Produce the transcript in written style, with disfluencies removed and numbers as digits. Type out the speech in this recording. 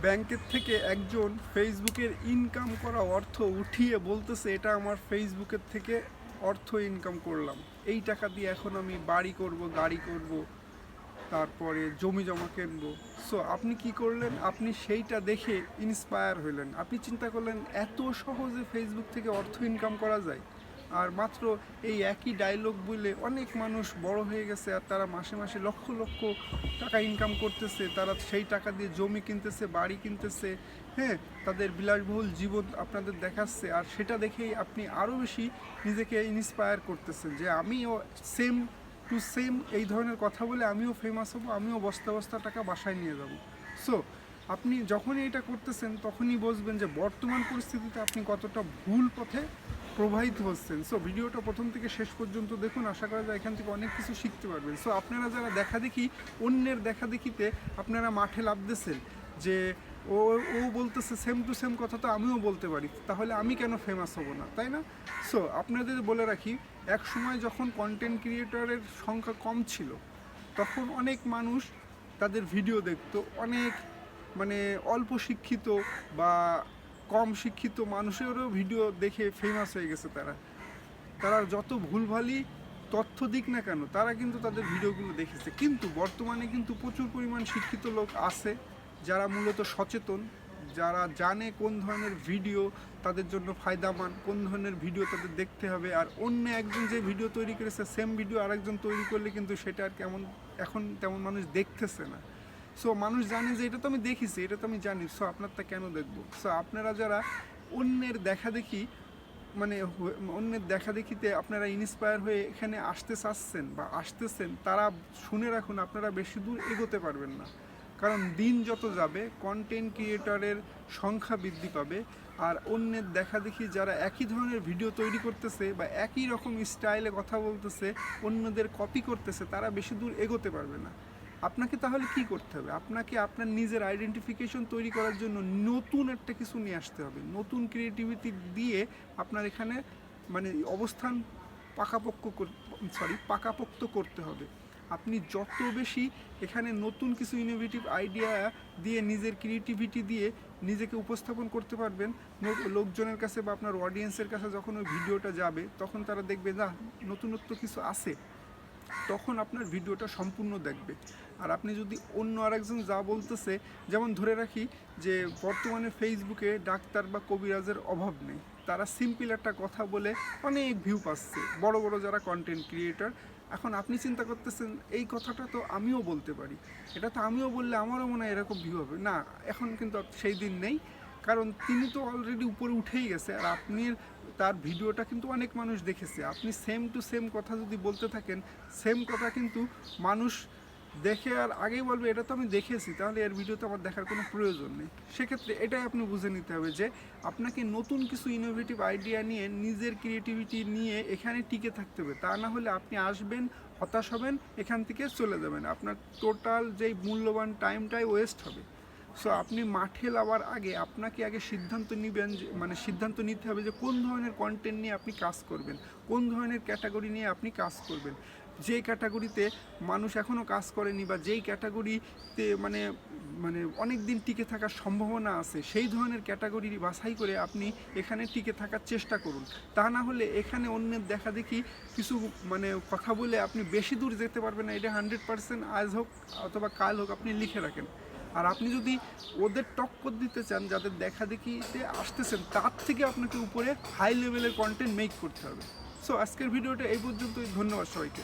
ব্যাংকের থেকে একজন ফেসবুকের ইনকাম করা অর্থ উঠিয়ে বলতেছে এটা আমার ফেসবুকের থেকে অর্থ ইনকাম করলাম, এই টাকা দিয়ে এখন আমি বাড়ি করব, গাড়ি করব, তারপরে জমি জমা কিনবো। সো আপনি কি করলেন? আপনি সেইটা দেখে ইন্সপায়ার হইলেন, আপনি চিন্তা করলেন এত সহজে ফেসবুক থেকে অর্থ ইনকাম করা যায়। আর মাত্র এই একই ডায়লগ বলে অনেক মানুষ বড় হয়ে গেছে, আর তারা মাসে মাসে লক্ষ লক্ষ টাকা ইনকাম করতেছে, তারা সেই টাকা দিয়ে জমি কিনতেছে, বাড়ি কিনতেছে, হ্যাঁ, তাদের বিলাসবহুল জীবন আপনাদের দেখাচ্ছে। আর সেটা দেখেই আপনি আরও বেশি নিজেকে ইন্সপায়ার করতেছেন যে আমিও সেম টু সেম এই ধরনের কথা বলে আমিও ফেমাস হব, আমিও বস্তা বস্তা টাকা বাসায় নিয়ে যাব। সো আপনি যখনই এটা করতেছেন তখনই বুঝবেন যে বর্তমান পরিস্থিতিতে আপনি কতটা ভুল পথে প্রবাহিত হচ্ছেন। সো ভিডিওটা প্রথম থেকে শেষ পর্যন্ত দেখুন, আশা করা যায় এখান থেকে অনেক কিছু শিখতে পারবেন। সো আপনারা যারা দেখা দেখি অন্যের দেখা দেখিতে আপনারা মাঠে লাফতেছেন যে ও ও বলতেছে সেম টু সেম কথা, তো আমিও বলতে পারি, তাহলে আমি কেন ফেমাস হব না, তাই না? সো আপনাদের বলে রাখি, এক সময় যখন কন্টেন্ট ক্রিয়েটরের সংখ্যা কম ছিল তখন অনেক মানুষ তাদের ভিডিও দেখতো, অনেক মানে অল্প শিক্ষিত বা কম শিক্ষিত মানুষেরও ভিডিও দেখে ফেমাস হয়ে গেছে। তারা তারা যত ভুলভালই তথ্য দিক না কেন, তারা কিন্তু তাদের ভিডিওগুলো দেখেছে। কিন্তু বর্তমানে কিন্তু প্রচুর পরিমাণ শিক্ষিত লোক আছে যারা মূলত সচেতন, যারা জানে কোন ধরনের ভিডিও তাদের জন্য ফায়দামান, কোন ধরনের ভিডিও তাদের দেখতে হবে। আর অন্য একজন যে ভিডিও তৈরি করেছে সেম ভিডিও আরেকজন তৈরি করলে কিন্তু সেটা আর কেমন এখন তেমন মানুষ দেখতেছে না। সো মানুষ জানে যে এটা তো আমি দেখেছি, এটা তো আমি জানি, সো আপনারটা কেন দেখবো? সো আপনারা যারা অন্যের দেখা দেখি মানে অন্যের দেখা দেখিতে আপনারা ইন্সপায়ার হয়ে এখানে আসতে চাচ্ছেন বা আসতেছেন, তারা শুনে রাখুন, আপনারা বেশি দূর এগোতে পারবেন না। কারণ দিন যত যাবে কন্টেন্ট ক্রিয়েটরের সংখ্যা বৃদ্ধি পাবে, আর অন্যের দেখা দেখি যারা একই ধরনের ভিডিও তৈরি করতেছে বা একই রকম স্টাইলে কথা বলতেছে, অন্যদের কপি করতেছে, তারা বেশি দূর এগোতে পারবে না। আপনাকে তাহলে কি করতে হবে? আপনাকে আপনার নিজের আইডেন্টিফিকেশন তৈরি করার জন্য নতুন একটা কিছু নিয়ে আসতে হবে, নতুন ক্রিয়েটিভিটি দিয়ে আপনার এখানে মানে অবস্থান পাকাপোক্ত করতে হবে। আপনি যত বেশি এখানে নতুন কিছু ইনোভেটিভ আইডিয়া দিয়ে নিজের ক্রিয়েটিভিটি দিয়ে নিজেকে উপস্থাপন করতে পারবেন লোকজনের কাছে বা আপনার অডিয়েন্সের কাছে, যখন ওই ভিডিওটা যাবে তখন তারা দেখবে না নতুনত্ব কিছু আছে, তখন আপনার ভিডিওটা সম্পূর্ণ দেখবে। আর আপনি যদি অন্য আরেকজন যা বলতেছে, যেমন ধরে রাখি যে বর্তমানে ফেসবুকে ডাক্তার বা কবিরাজের অভাব নেই, তারা সিম্পল একটা কথা বলে অনেক ভিউ পাচ্ছে, বড় বড় যারা কন্টেন্ট ক্রিয়েটর। এখন আপনি চিন্তা করতেছেন এই কথাটা তো আমিও বলতে পারি, এটা তো আমিও বললে আমারও মনে হয় এরকম ভিউ হবে না। এখন কিন্তু সেই দিন নেই, কারণ তিনি তো অলরেডি উপরে উঠেই গেছে, আর আপনি তার ভিডিওটা কিন্তু অনেক মানুষ দেখেছে। আপনি সেম টু সেম কথা যদি বলতে থাকেন, সেম কথা কিন্তু মানুষ দেখে আর আগেই বলবে এটা তো আমি দেখেছি, তাহলে এর ভিডিওতে আমার দেখার কোনো প্রয়োজন নেই। সেক্ষেত্রে এটাই আপনি বুঝে নিতে হবে যে আপনাকে নতুন কিছু ইনোভেটিভ আইডিয়া নিয়ে নিজের ক্রিয়েটিভিটি নিয়ে এখানে টিকে থাকতে হবে, তা না হলে আপনি আসবেন, হতাশ হবেন, এখান থেকে চলে যাবেন, আপনার টোটাল যেই মূল্যবান টাইমটাই ওয়েস্ট হবে। সো আপনি মাঠে যাওয়ার আগে আপনাকে আগে সিদ্ধান্ত নেবেন, মানে সিদ্ধান্ত নিতে হবে যে কোন ধরনের কন্টেন্ট নিয়ে আপনি কাজ করবেন, কোন ধরনের ক্যাটাগরি নিয়ে আপনি কাজ করবেন। যেই ক্যাটাগরিতে মানুষ এখনও কাজ করেনি বা যেই ক্যাটাগরিতে মানে মানে অনেক দিন টিকে থাকার সম্ভাবনা আছে, সেই ধরনের ক্যাটাগরি বাছাই করে আপনি এখানে টিকে থাকার চেষ্টা করুন। তা না হলে এখানে অন্যের দেখা দেখি কিছু মানে কথা বলে আপনি বেশি দূর যেতে পারবেন না, এটা 100% আজ হোক অথবা কাল হোক আপনি লিখে রাখেন। আর আপনি যদি ওদের টক্কর দিতে চান, যাদের দেখা দেখিতে আসতেছেন, তার থেকে আপনাকে উপরে হাই লেভেলের কন্টেন্ট মেক করতে হবে। সো আজকের ভিডিওটা এই পর্যন্তই, ধন্যবাদ সবাইকে।